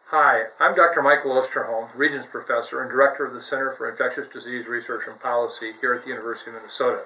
Hi, I'm Dr. Michael Osterholm, Regents Professor and Director of the Center for Infectious Disease Research and Policy here at the University of Minnesota.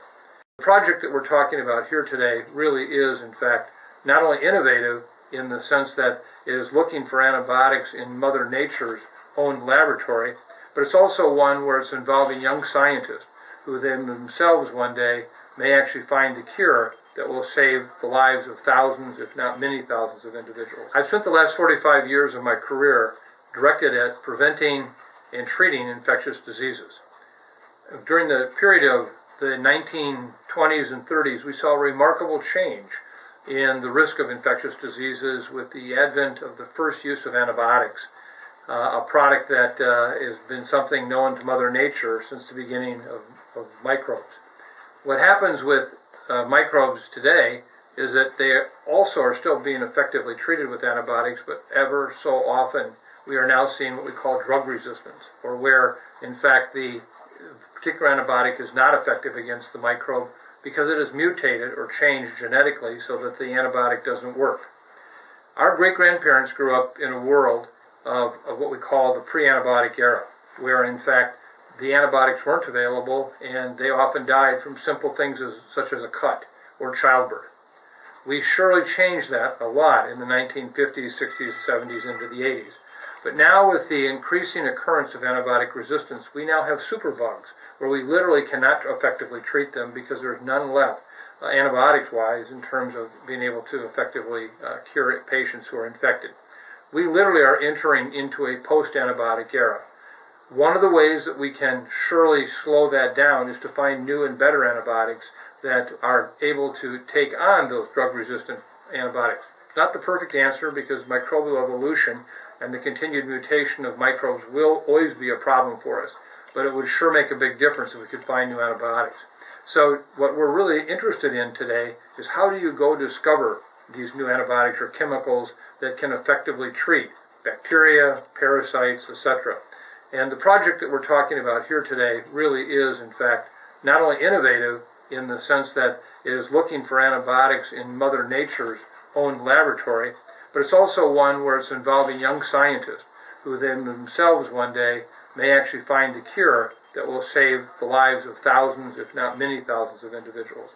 The project that we're talking about here today really is, in fact, not only innovative in the sense that it is looking for antibiotics in Mother Nature's own laboratory, but it's also one where it's involving young scientists who then themselves one day may actually find the cure that will save the lives of thousands, if not many thousands of individuals. I've spent the last 45 years of my career directed at preventing and treating infectious diseases. During the period of the 1920s and 30s, we saw a remarkable change in the risk of infectious diseases with the advent of the first use of antibiotics, a product that has been something known to Mother Nature since the beginning of microbes. What happens with microbes today is that they also are still being effectively treated with antibiotics, but ever so often we are now seeing what we call drug resistance, or where in fact the particular antibiotic is not effective against the microbe because it is mutated or changed genetically so that the antibiotic doesn't work. Our great-grandparents grew up in a world of what we call the pre-antibiotic era, where in fact the antibiotics weren't available and they often died from simple things such as a cut or childbirth. We surely changed that a lot in the 1950s, 60s, 70s, into the 80s. But now with the increasing occurrence of antibiotic resistance, we now have superbugs where we literally cannot effectively treat them because there's none left antibiotics-wise in terms of being able to effectively cure patients who are infected. We literally are entering into a post-antibiotic era. One of the ways that we can surely slow that down is to find new and better antibiotics that are able to take on those drug-resistant antibiotics. Not the perfect answer because microbial evolution and the continued mutation of microbes will always be a problem for us, but it would sure make a big difference if we could find new antibiotics. So what we're really interested in today is how do you go discover these new antibiotics or chemicals that can effectively treat bacteria, parasites, etc. And the project that we're talking about here today really is, in fact, not only innovative in the sense that it is looking for antibiotics in Mother Nature's own laboratory, but it's also one where it's involving young scientists who then themselves one day may actually find the cure that will save the lives of thousands, if not many thousands of individuals.